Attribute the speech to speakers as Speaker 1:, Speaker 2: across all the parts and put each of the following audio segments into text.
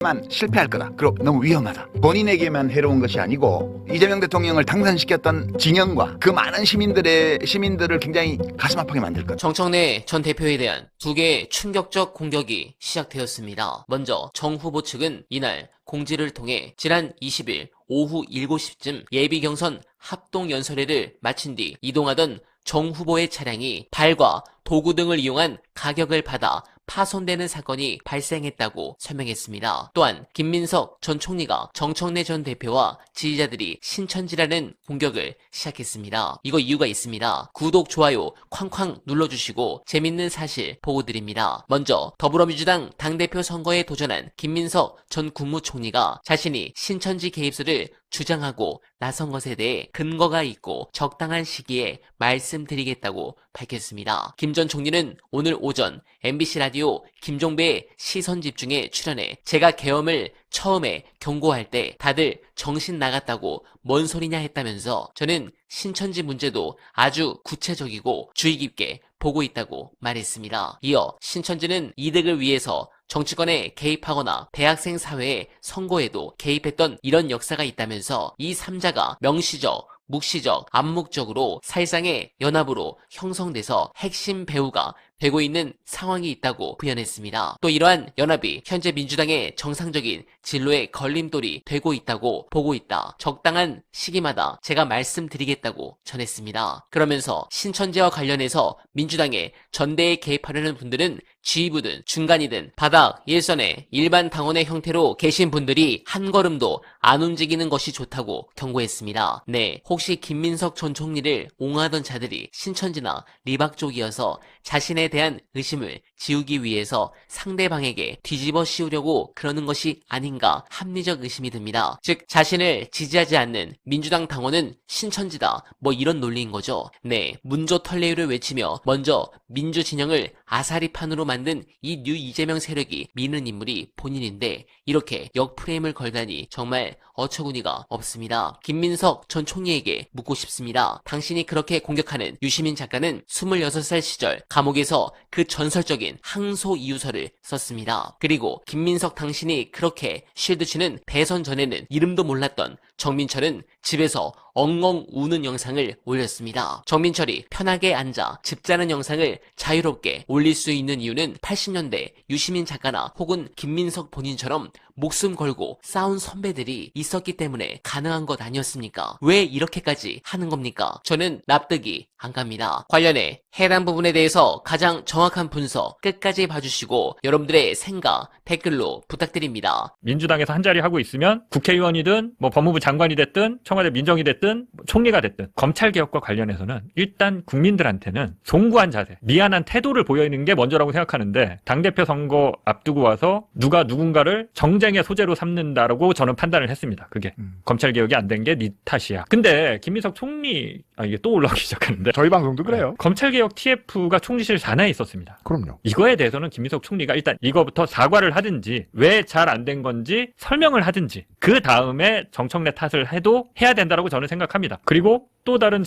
Speaker 1: 만 실패할 거다. 그리고 너무 위험하다. 본인에게만 해로운 것이 아니고 이재명 대통령을 당선시켰던 진영과 그 많은 시민들을 굉장히 가슴 아프게 만들 거다.
Speaker 2: 정청래 전 대표에 대한 두 개의 충격적 공격이 시작되었습니다. 먼저 정 후보 측은 이날 공지를 통해 지난 20일 오후 7시쯤 예비 경선 합동 연설회를 마친 뒤 이동하던 정 후보의 차량이 발과 도구 등을 이용한 가격을 받아 파손되는 사건이 발생했다고 설명했습니다. 또한 김민석 전 총리가 정청래 전 대표와 지지자들이 신천지라는 공격을 시작했습니다. 이거 이유가 있습니다. 구독, 좋아요 쾅쾅 눌러주시고 재밌는 사실 보고드립니다. 먼저 더불어민주당 당대표 선거에 도전한 김민석 전 국무총리가 자신이 신천지 개입설을 주장하고 나선 것에 대해 근거가 있고 적당한 시기에 말씀드리겠다고 밝혔습니다. 김 전 총리는 오늘 오전 MBC 라디오 김종배의 시선집중에 출연해 제가 계엄을 처음에 경고할 때 다들 정신 나갔다고 뭔 소리냐 했다면서 저는 신천지 문제도 아주 구체적이고 주의 깊게 보고 있다고 말했습니다. 이어 신천지는 이득을 위해서 정치권에 개입하거나 대학생 사회의 선거에도 개입했던 이런 역사가 있다면서 이 3자가 명시적, 묵시적, 암묵적으로 사실상의 연합으로 형성돼서 핵심 배후가 되고 있는 상황이 있다고 부연했습니다. 또 이러한 연합이 현재 민주당의 정상적인 진로의 걸림돌이 되고 있다고 보고 있다. 적당한 시기마다 제가 말씀드리겠다고 전했습니다. 그러면서 신천지와 관련해서 민주당의 전대에 개입하려는 분들은 지휘부든 중간이든 바닥, 일선의 일반 당원의 형태로 계신 분들이 한 걸음도 안 움직이는 것이 좋다고 경고했습니다. 네, 혹시 김민석 전 총리를 옹호하던 자들이 신천지나 리박 쪽이어서 자신에 대한 의심을 지우기 위해서 상대방에게 뒤집어 씌우려고 그러는 것이 아닌가 합리적 의심이 듭니다. 즉 자신을 지지하지 않는 민주당 당원은 신천지다 뭐 이런 논리인 거죠. 네, 문조 털레유를 외치며 먼저 민주 진영을 아사리판으로 만든 이 뉴 이재명 세력이 미는 인물이 본인인데 이렇게 역프레임을 걸다니 정말 어처구니가 없습니다. 김민석 전 총리에게 묻고 싶습니다. 당신이 그렇게 공격하는 유시민 작가는 26살 시절 감옥에서 그 전설적인 항소 이유서를 썼습니다. 그리고 김민석 당신이 그렇게 쉴드치는 대선 전에는 이름도 몰랐던 정민철은 집에서 엉엉 우는 영상을 올렸습니다. 정민철이 편하게 앉아 집 자는 영상을 자유롭게 올릴 수 있는 이유는 80년대 유시민 작가나 혹은 김민석 본인처럼 목숨 걸고 싸운 선배들이 있었기 때문에 가능한 것 아니었습니까? 왜 이렇게까지 하는 겁니까? 저는 납득이 안 갑니다. 관련해 해당 부분에 대해서 가장 정확한 분석 끝까지 봐주시고 여러분들의 생각 댓글로 부탁드립니다.
Speaker 3: 민주당에서 한 자리 하고 있으면 국회의원이든 뭐 법무부 장관이 됐든 청와대 민정이 됐든 총리가 됐든 검찰개혁과 관련해서는 일단 국민들한테는 송구한 자세, 미안한 태도를 보여있는 게 먼저라고 생각하는데 당대표 선거 앞두고 와서 누가 누군가를 정쟁의 소재로 삼는다라고 저는 판단을 했습니다. 그게 검찰개혁이 안 된 게 네 탓이야. 근데 김민석 총리 이게 또 올라오기 시작하는데
Speaker 4: 저희 방송도 그래요.
Speaker 3: 검찰개혁 TF가 총리실 산하에 있었습니다.
Speaker 4: 그럼요.
Speaker 3: 이거에 대해서는 김민석 총리가 일단 이거부터 사과를 하든지 왜 잘 안 된 건지 설명을 하든지 그 다음에 정청래 탓을 해도 해야 된다라고 저는 생각합니다. 그리고 또 다른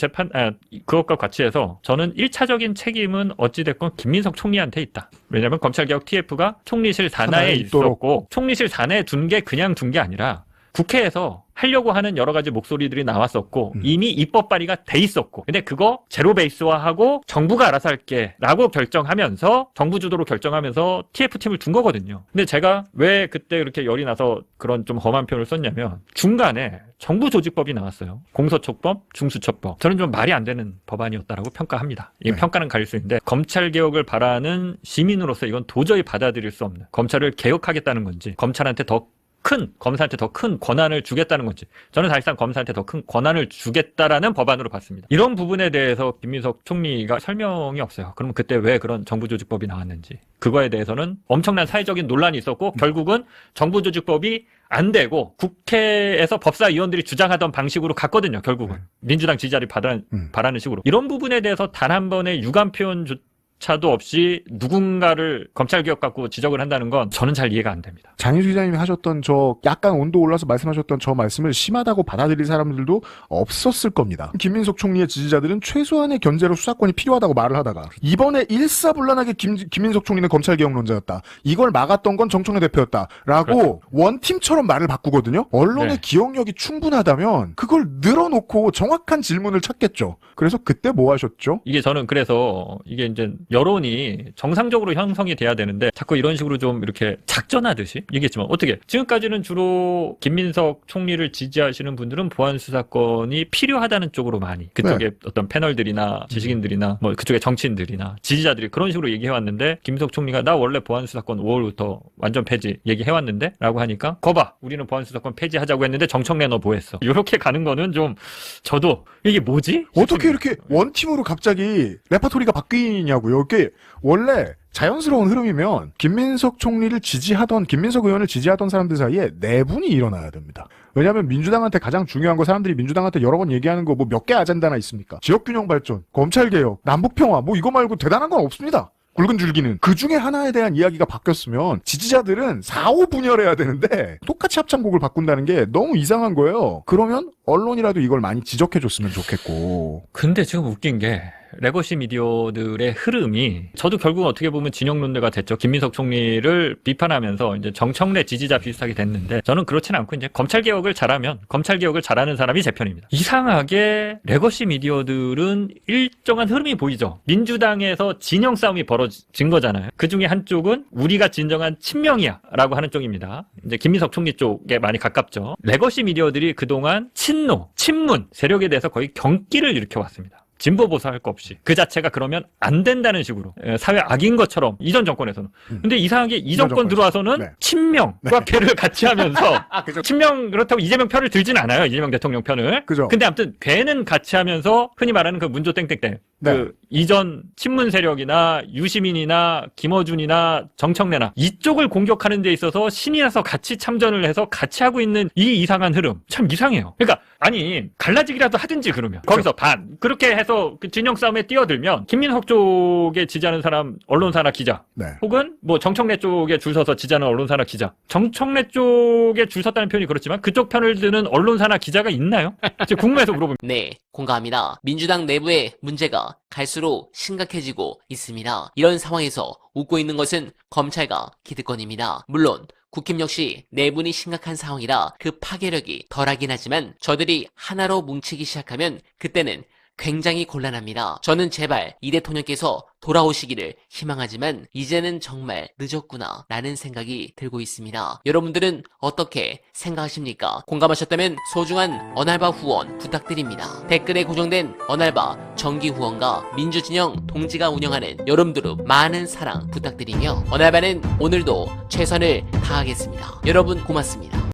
Speaker 3: 그것과 같이 해서 저는 1차적인 책임은 어찌됐건 김민석 총리한테 있다. 왜냐하면 검찰개혁 TF가 총리실 산하에 있었고 총리실 산하에 둔 게 그냥 둔 게 아니라 국회에서 하려고 하는 여러 가지 목소리들이 나왔었고 이미 입법 발의가 돼 있었고 근데 그거 제로 베이스화하고 정부가 알아서 할게 라고 결정하면서 정부 주도로 결정하면서 TF팀을 둔 거거든요. 근데 제가 왜 그때 그렇게 열이 나서 그런 좀 험한 표현을 썼냐면 중간에 정부 조직법이 나왔어요. 공소촉법, 중수처법. 저는 좀 말이 안 되는 법안이었다라고 평가합니다. 이 평가는 가릴 수 있는데 검찰 개혁을 바라는 시민으로서 이건 도저히 받아들일 수 없는 검찰을 개혁하겠다는 건지 검찰한테 검사한테 더 큰 권한을 주겠다는 건지 저는 사실상 검사한테 더 큰 권한을 주겠다라는 법안으로 봤습니다. 이런 부분에 대해서 김민석 총리가 설명이 없어요. 그럼 그때 왜 그런 정부조직법이 나왔는지 그거에 대해서는 엄청난 사회적인 논란이 있었고 결국은 정부조직법이 안 되고 국회에서 법사위원들이 주장하던 방식으로 갔거든요. 결국은 민주당 지지자를 바라는 식으로 이런 부분에 대해서 단 한 번의 유감 표현 차도 없이 누군가를 검찰개혁 갖고 지적을 한다는 건 저는 잘 이해가 안 됩니다.
Speaker 4: 장윤수 기자님이 하셨던 저 약간 온도 올라서 말씀하셨던 저 말씀을 심하다고 받아들일 사람들도 없었을 겁니다. 김민석 총리의 지지자들은 최소한의 견제로 수사권이 필요하다고 말을 하다가 이번에 일사불란하게 김민석 총리는 검찰개혁론자였다. 이걸 막았던 건 정청래 대표였다라고
Speaker 3: 그렇죠.
Speaker 4: 원팀처럼 말을 바꾸거든요. 언론의
Speaker 3: 네.
Speaker 4: 기억력이 충분하다면 그걸 늘어놓고 정확한 질문을 찾겠죠. 그래서 그때 뭐 하셨죠?
Speaker 3: 이게 저는 그래서 이게 이제 여론이 정상적으로 형성이 돼야 되는데 자꾸 이런 식으로 좀 이렇게 작전하듯이 얘기했지만 어떻게 지금까지는 주로 김민석 총리를 지지하시는 분들은 보안 수사권이 필요하다는 쪽으로 많이 그쪽에 어떤 패널들이나 지식인들이나 뭐 그쪽에 정치인들이나 지지자들이 그런 식으로 얘기해왔는데 김민석 총리가 나 원래 보안 수사권 5월부터 완전 폐지 얘기해왔는데 라고 하니까 거봐 우리는 보안 수사권 폐지하자고 했는데 정청래 너 뭐했어 이렇게 가는 거는 좀 저도 이게 뭐지?
Speaker 4: 어떻게 이렇게 원팀으로 갑자기 레퍼토리가 바뀌냐고요. 이게 원래 자연스러운 흐름이면 김민석 총리를 지지하던 김민석 의원을 지지하던 사람들 사이에 내분이 일어나야 됩니다. 왜냐하면 민주당한테 가장 중요한 거 사람들이 민주당한테 여러 번 얘기하는 거 뭐 몇 개 아젠다나 있습니까? 지역균형 발전, 검찰개혁, 남북평화 뭐 이거 말고 대단한 건 없습니다. 굵은 줄기는. 그 중에 하나에 대한 이야기가 바뀌었으면 지지자들은 4, 5 분열해야 되는데 똑같이 합창곡을 바꾼다는 게 너무 이상한 거예요. 그러면 언론이라도 이걸 많이 지적해줬으면 좋겠고.
Speaker 3: 근데 지금 웃긴 게 레거시 미디어들의 흐름이 저도 결국 어떻게 보면 진영론대가 됐죠. 김민석 총리를 비판하면서 이제 정청래 지지자 비슷하게 됐는데 저는 그렇지는 않고 이제 검찰개혁을 잘하면 검찰개혁을 잘하는 사람이 제 편입니다. 이상하게 레거시 미디어들은 일정한 흐름이 보이죠. 민주당에서 진영 싸움이 벌어진 거잖아요. 그 중에 한쪽은 우리가 진정한 친명이야 라고 하는 쪽입니다. 이제 김민석 총리 쪽에 많이 가깝죠. 레거시 미디어들이 그동안 친노, 친문 세력에 대해서 거의 경기를 일으켜왔습니다. 진보 보수할 거 없이 그 자체가 그러면 안 된다는 식으로 사회 악인 것처럼 이전 정권에서는 근데 이상하게 이 정권 들어와서는
Speaker 4: 네.
Speaker 3: 친명과 괴를 같이 하면서 친명 그렇다고 이재명 편을 들진 않아요. 이재명 대통령 편을.
Speaker 4: 그죠.
Speaker 3: 근데 아무튼 괴는 같이 하면서 흔히 말하는 그 문조 땡땡땡 그 이전 친문 세력이나 유시민이나 김어준이나 정청래나 이쪽을 공격하는 데 있어서 신이 나서 같이 참전을 해서 같이 하고 있는 이 이상한 흐름 참 이상해요. 그러니까 아니 갈라지기라도 하든지 그러면 거기서 반 그렇게 해서 그 진영 싸움에 뛰어들면 김민석 쪽에 지지하는 사람 언론사나 기자
Speaker 4: 네.
Speaker 3: 혹은 뭐 정청래 쪽에 줄 서서 지지하는 언론사나 기자 정청래 쪽에 줄 섰다는 표현이 그렇지만 그쪽 편을 드는 언론사나 기자가 있나요? 지금 궁금해서 물어봅니다.
Speaker 2: 네, 공감합니다. 민주당 내부의 문제가 갈수록 심각해지고 있습니다. 이런 상황에서 웃고 있는 것은 검찰과 기득권입니다. 물론 국힘 역시 내분이 심각한 상황이라 그 파괴력이 덜하긴 하지만 저들이 하나로 뭉치기 시작하면 그때는 굉장히 곤란합니다. 저는 제발 이 대통령께서 돌아오시기를 희망하지만 이제는 정말 늦었구나 라는 생각이 들고 있습니다. 여러분들은 어떻게 생각하십니까? 공감하셨다면 소중한 언알바 후원 부탁드립니다. 댓글에 고정된 언알바 정기 후원과 민주진영 동지가 운영하는 여러분들의 많은 사랑 부탁드리며 언알바는 오늘도 최선을 다하겠습니다. 여러분 고맙습니다.